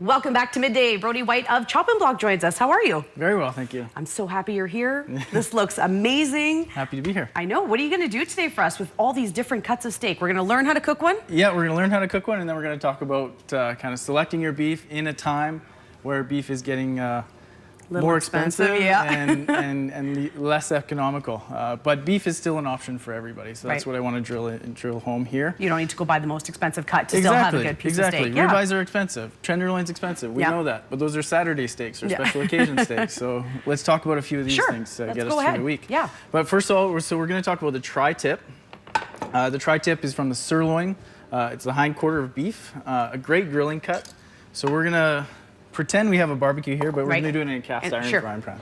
Welcome back to Midday. Brody White of Chop and Block joins us. How are you? Very well, thank you. I'm so happy you're here. This looks amazing. Happy to be here. I know. What are you going to do today for us with all these different cuts of steak? We're going to learn how to cook one? Yeah, we're going to learn how to cook one, and then we're going to talk about kind of selecting your beef in a time where beef is getting more expensive yeah. and less economical. But beef is still an option for everybody, so that's what I want to drill home here. You don't need to go buy the most expensive cut to still have a good piece of steak. Exactly. Ribeyes are expensive. Tenderloin's expensive. We know that. But those are Saturday steaks or special occasion steaks. So let's talk about a few of these things to get us through the week. Yeah. But first of all, we're going to talk about the tri-tip. The tri-tip is from the sirloin. It's the hind quarter of beef. A great grilling cut. So we're going to pretend we have a barbecue here, but we're going to do it in a cast iron frying pan.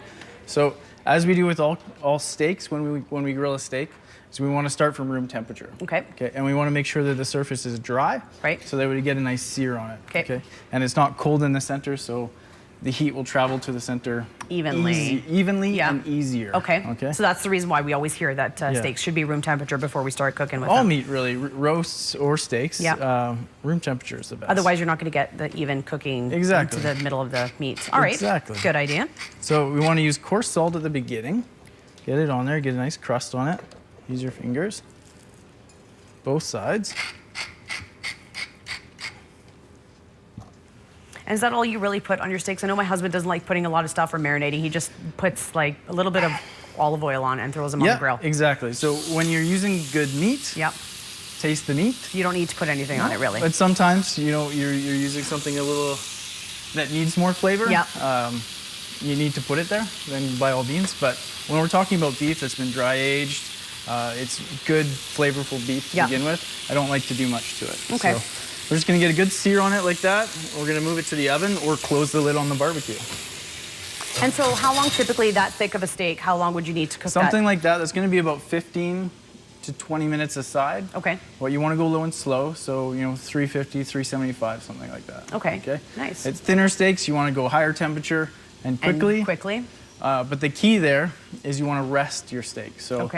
So as we do with all steaks, when we grill a steak, is we want to start from room temperature. Okay. And we want to make sure that the surface is dry. So that we get a nice sear on it. Okay. And it's not cold in the center, so the heat will travel to the center evenly and easier. Okay. So that's the reason why we always hear that steaks should be room temperature before we start cooking with them. All meat, really, roasts or steaks. Room temperature is the best. Otherwise, you're not going to get the even cooking into the middle of the meat. All right. Exactly. Good idea. So we want to use coarse salt at the beginning. Get it on there. Get a nice crust on it. Use your fingers. Both sides. And is that all you really put on your steaks? I know my husband doesn't like putting a lot of stuff or marinating. He just puts like a little bit of olive oil on it and throws them on the grill. Exactly. So when you're using good meat, taste the meat. You don't need to put anything on it, really. But sometimes, you know, you're using something a little that needs more flavor. You need to put it there, then by all means. But when we're talking about beef that's been dry aged, it's good, flavorful beef to begin with. I don't like to do much to it. So we're just going to get a good sear on it like that. We're going to move it to the oven or close the lid on the barbecue. And so how long typically that thick of a steak, how long would you need to cook Something like that. That's going to be about 15 to 20 minutes aside. Well, you want to go low and slow, so, you know, 350, 375, something like that. Okay. Nice. It's thinner steaks. You want to go higher temperature and quickly. But the key there is you want to rest your steak. So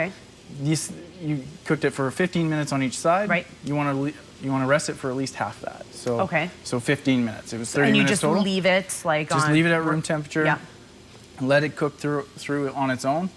you cooked it for 15 minutes on each side. You want to rest it for at least half that. So so 15 minutes. It was 30 minutes total. And you just leave it like just leave it at room temperature. Let it cook through on its own,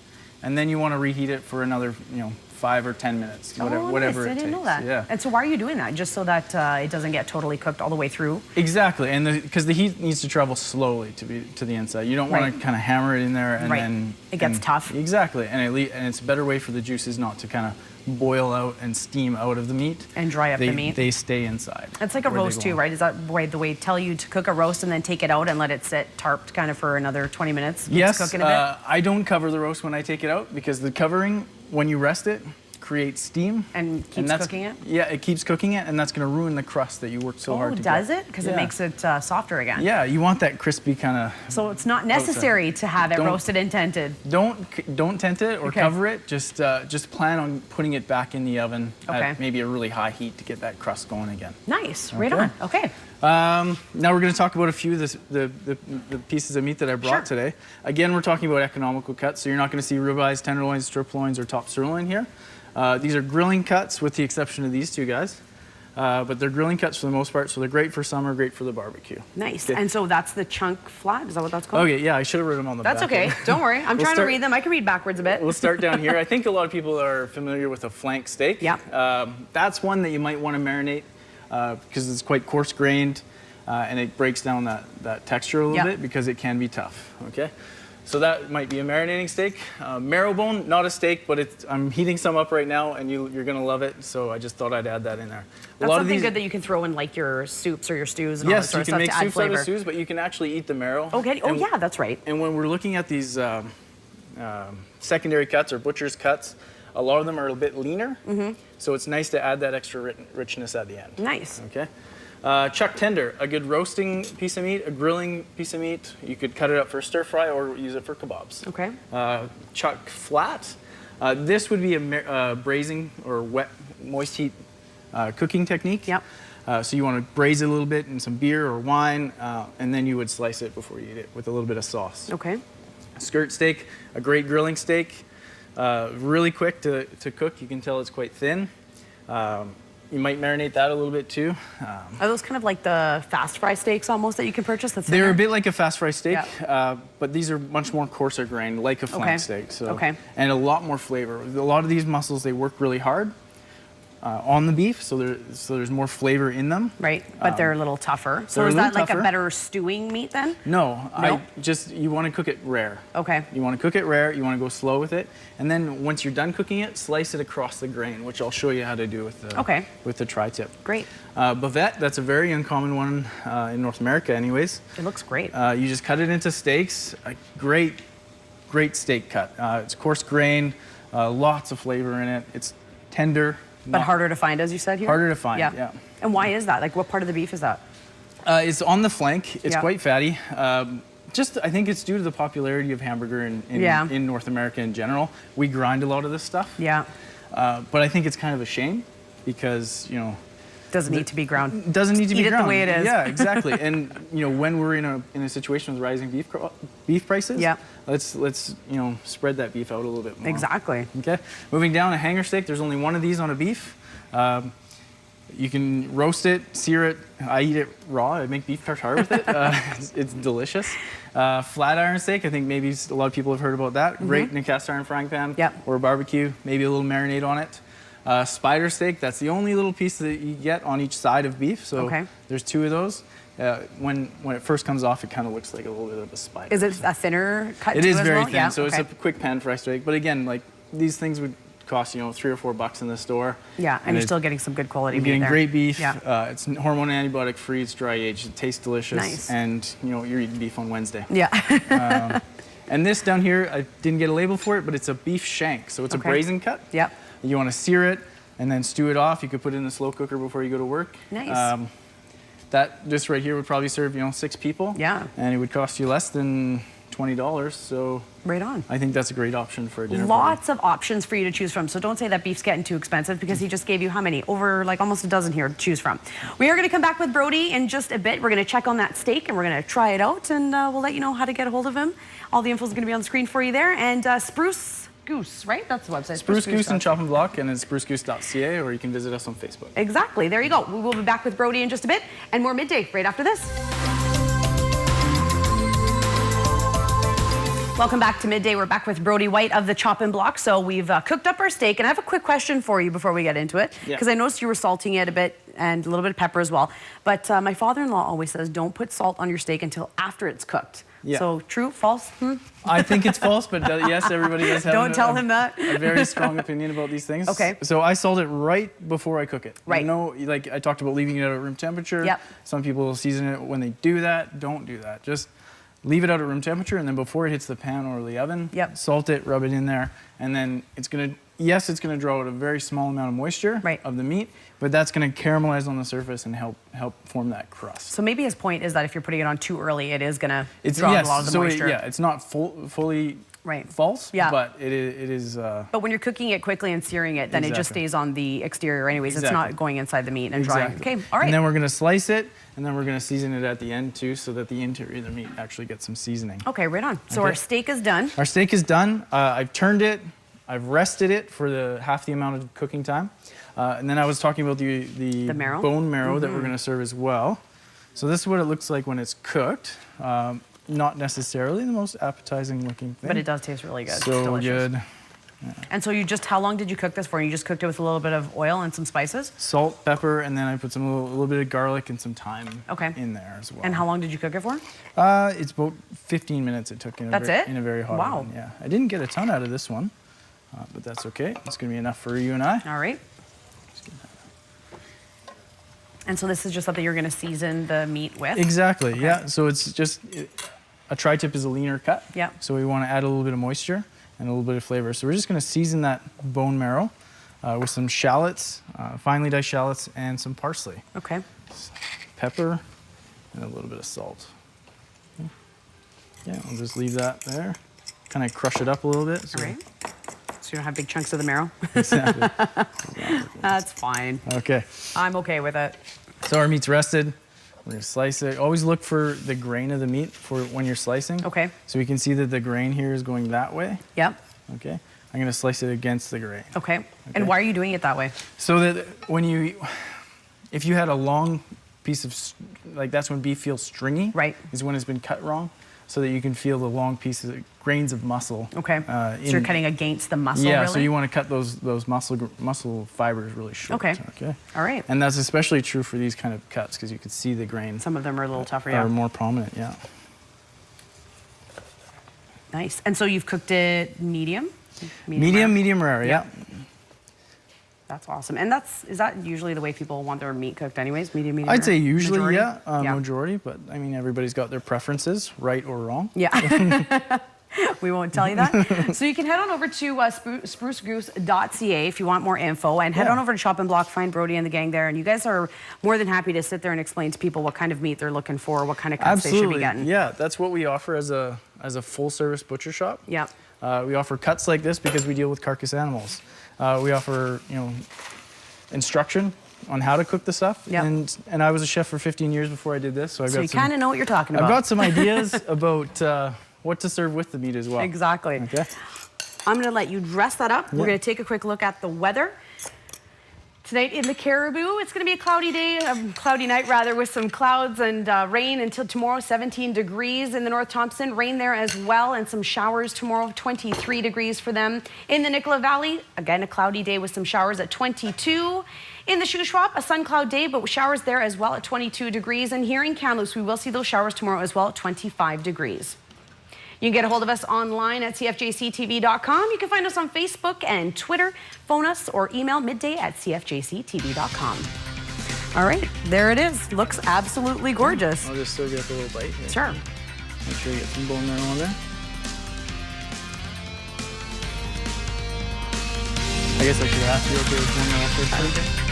and then you want to reheat it for another 5 or 10 minutes, whatever it takes. I didn't know that. And so why are you doing that? Just so that it doesn't get totally cooked all the way through? Exactly, and because the heat needs to travel slowly to the inside. You don't want to kind of hammer it in there and then it gets tough. Exactly, and it's a better way for the juices not to kind of boil out and steam out of the meat and dry up the meat. They stay inside. It's like a roast too, right? Is that the way tell you to cook a roast and then take it out and let it sit tarped kind of for another 20 minutes? Yes, I don't cover the roast when I take it out because the covering, when you rest it, creates steam and keeps cooking it. Yeah, it keeps cooking it, and that's going to ruin the crust that you worked so hard to get. Oh, does it? Because it makes it softer again. Yeah, you want that crispy kind of. So it's not necessary to have it roasted and tented. Don't tent it or cover it. Just plan on putting it back in the oven at maybe a really high heat to get that crust going again. Nice, right on. Okay. Now we're going to talk about a few of the pieces of meat that I brought today. Again, we're talking about economical cuts, so you're not going to see ribeyes, tenderloins, strip loins, or top sirloin here. These are grilling cuts with the exception of these two guys. But they're grilling cuts for the most part, so they're great for summer, great for the barbecue. Nice. And so that's the chunk flat? Is that what that's called? Okay, yeah, I should have written them on the back. That's okay. Don't worry. I'm trying to read them. I can read backwards a bit. We'll start down here. I think a lot of people are familiar with a flank steak. That's one that you might want to marinate because it's quite coarse-grained and it breaks down that texture a little bit because it can be tough. Okay. So that might be a marinating steak. Marrow bone, not a steak, but I'm heating some up right now, and you're gonna love it. So I just thought I'd add that in there. That's something good that you can throw in like your soups or your stews and all that sort of stuff to add flavor. Yes, you can make soups out of stews, but you can actually eat the marrow. Okay. Oh yeah, that's right. And when we're looking at these secondary cuts or butcher's cuts, a lot of them are a bit leaner. So it's nice to add that extra richness at the end. Nice. Okay. Chuck tender, a good roasting piece of meat, a grilling piece of meat. You could cut it up for stir fry or use it for kebabs. Okay. Chuck flat. This would be a braising or wet, moist heat cooking technique. So you want to braise it a little bit in some beer or wine, and then you would slice it before you eat it with a little bit of sauce. Okay. Skirt steak, a great grilling steak. Really quick to cook. You can tell it's quite thin. you might marinate that a little bit too. Are those kind of like the fast fry steaks almost that you can purchase? That's They're a bit like a fast fry steak, Yeah. but these are much more coarser grained, like a flank steak. So, Okay. And a lot more flavor. A lot of these muscles, they work really hard on the beef, so there's more flavor in them. Right, but they're a little tougher. So they're is a that little like a tougher. better stewing meat then? No, No? you want to cook it rare. Okay. You want to cook it rare, you want to go slow with it, and then once you're done cooking it, slice it across the grain, which I'll show you how to do with the tri-tip. Great. Bavette, that's a very uncommon one in North America anyways. It looks great. You just cut it into steaks. A great steak cut. It's coarse grain, lots of flavor in it. It's tender. But harder to find, as you said here? Harder to find, yeah. And why is that? Like, what part of the beef is that? It's on the flank. It's Yeah. quite fatty. I think it's due to the popularity of hamburger in North America in general. We grind a lot of this stuff. Yeah. But I think it's kind of a shame because, Doesn't need to be ground. it doesn't need to Eat be it ground. the way it is. Yeah, exactly. And when we're in a situation with rising beef prices, Yeah. let's spread that beef out a little bit more. Exactly. Okay. Moving down, a hanger steak. There's only one of these on a beef. You can roast it, sear it. I eat it raw. I make beef tartare with it. It's delicious. Flat iron steak. I think maybe a lot of people have heard about that. Great in a cast iron frying pan or a barbecue. Maybe a little marinade on it. Spider steak. That's the only little piece that you get on each side of beef. So there's two of those. When it first comes off, it kind of looks like a little bit of a spider. Is it a thinner cut? It too is as very well? thin. Yeah? So it's a quick pan fry steak. But again, like these things would cost $3 or $4 in the store. Yeah, and you're still getting some good quality meat You're getting there. great beef. Yeah. It's hormone and antibiotic free. It's dry aged. It tastes delicious. Nice. And you're eating beef on Wednesday. Yeah. And this down here, I didn't get a label for it, but it's a beef shank. So it's a brazen cut. Yep. You want to sear it and then stew it off. You could put it in the slow cooker before you go to work. Nice. This right here would probably serve 6 people. Yeah. And it would cost you less than $20. So Right on. I think that's a great option for a dinner party. Lots of options for you to choose from. So don't say that beef's getting too expensive because he just gave you how many? Over almost a dozen here to choose from. We are going to come back with Brody in just a bit. We're going to check on that steak and we're going to try it out and we'll let you know how to get a hold of him. All the info is going to be on the screen for you there. And Spruce Goose, right? That's the website. Spruce Goose and Chop and Block, and it's sprucegoose.ca, or you can visit us on Facebook. Exactly. There you go. We will be back with Brody in just a bit and more Midday right after this. Welcome back to Midday. We're back with Brody White of the Chop and Block. So we've cooked up our steak, and I have a quick question for you before we get into it, because I noticed you were salting it a bit and a little bit of pepper as well. But my father-in-law always says don't put salt on your steak until after it's cooked. Yeah. So true, false? I think it's false, but yes, everybody does have Don't tell him that. a very strong opinion about these things. Okay. So I salt it right before I cook it. Right. Like I talked about leaving it at room temperature. Yep. Some people season it when they do that. Don't do that. Just leave it out at room temperature, and then before it hits the pan or the oven, salt it, rub it in there, and then it's gonna draw out a very small amount of moisture of the meat, but that's gonna caramelize on the surface and help form that crust. So maybe his point is that if you're putting it on too early, it is gonna draw out a lot of the moisture. It's not fully false, but it is. But when you're cooking it quickly and searing it, then it just stays on the exterior anyways. It's not going inside the meat and drying. Okay, all right. And then we're gonna slice it, and then we're gonna season it at the end too, so that the interior of the meat actually gets some seasoning. Okay, right on. So our steak is done. Our steak is done. I've turned it. I've rested it for half the amount of cooking time. And then I was talking about the marrow? bone marrow that we're gonna serve as well. So this is what it looks like when it's cooked. Not necessarily the most appetizing looking thing. But it does taste really good. So delicious. good. Yeah. And so how long did you cook this for? You just cooked it with a little bit of oil and some spices? Salt, pepper, and then I put a little bit of garlic and some thyme in there as well. And how long did you cook it for? It's about 15 minutes it took in a very hot oven. Yeah. I didn't get a ton out of this one, but that's okay. It's gonna be enough for you and I. All right. And so this is just something you're gonna season the meat with? Exactly, yeah. So it's just, a tri-tip is a leaner cut. Yeah. So we wanna add a little bit of moisture and a little bit of flavor. So we're just gonna season that bone marrow with some shallots, finely diced shallots, and some parsley. Okay. Pepper and a little bit of salt. Yeah, I'll just leave that there. Kind of crush it up a little bit. All right. So you don't have big chunks of the marrow? Exactly. That's fine. Okay. I'm okay with it. So our meat's rested. We're gonna slice it. Always look for the grain of the meat for when you're slicing. Okay. So we can see that the grain here is going that way. Yep. Okay. I'm gonna slice it against the grain. Okay. And why are you doing it that way? So that if you had a long piece of, like that's when beef feels stringy. Right. Is when it's been cut wrong, so that you can feel the long pieces, grains of muscle. Okay. So you're cutting against the muscle, Yeah, really? so you want to cut those muscle fibers really short. Okay. Okay. All right. And that's especially true for these kind of cuts because you can see the grains. Some of them are a little tougher, Are yeah. more prominent, yeah. Nice. And so you've cooked it medium? Medium rare, yeah. That's awesome. And is that usually the way people want their meat cooked anyways? Medium I'd rare? say usually, Majority? yeah, majority, but I mean, everybody's got their preferences, right or wrong. Yeah. We won't tell you that. So you can head on over to sprucegoose.ca if you want more info, and head on over to Shop and Block, find Brody and the gang there, and you guys are more than happy to sit there and explain to people what kind of meat they're looking for, what kind of cuts they should be getting. Yeah, that's what we offer as a full-service butcher shop. Yeah. We offer cuts like this because we deal with carcass animals. We offer, instruction on how to cook the stuff. Yep. And I was a chef for 15 years before I did this, so So you kind of know what you're talking about. I've got some ideas about what to serve with the meat as well. Exactly. Okay. I'm going to let you dress that up. We're going to take a quick look at the weather. Tonight in the Caribou, it's going to be a cloudy day, cloudy night rather, with some clouds and rain until tomorrow, 17 degrees in the North Thompson. Rain there as well, and some showers tomorrow, 23 degrees for them. In the Nicola Valley, again, a cloudy day with some showers at 22. In the Shuswap, a sun cloud day, but with showers there as well at 22 degrees. And here in Kamloops, we will see those showers tomorrow as well at 25 degrees. You can get a hold of us online at CFJCTV.com. You can find us on Facebook and Twitter. Phone us or email midday@CFJCTV.com. All right, there it is. Looks absolutely gorgeous. I'll just serve you up a little bite here. Sure. Make sure you get some bone marrow on there. I guess I should ask you, okay, with bone marrow first.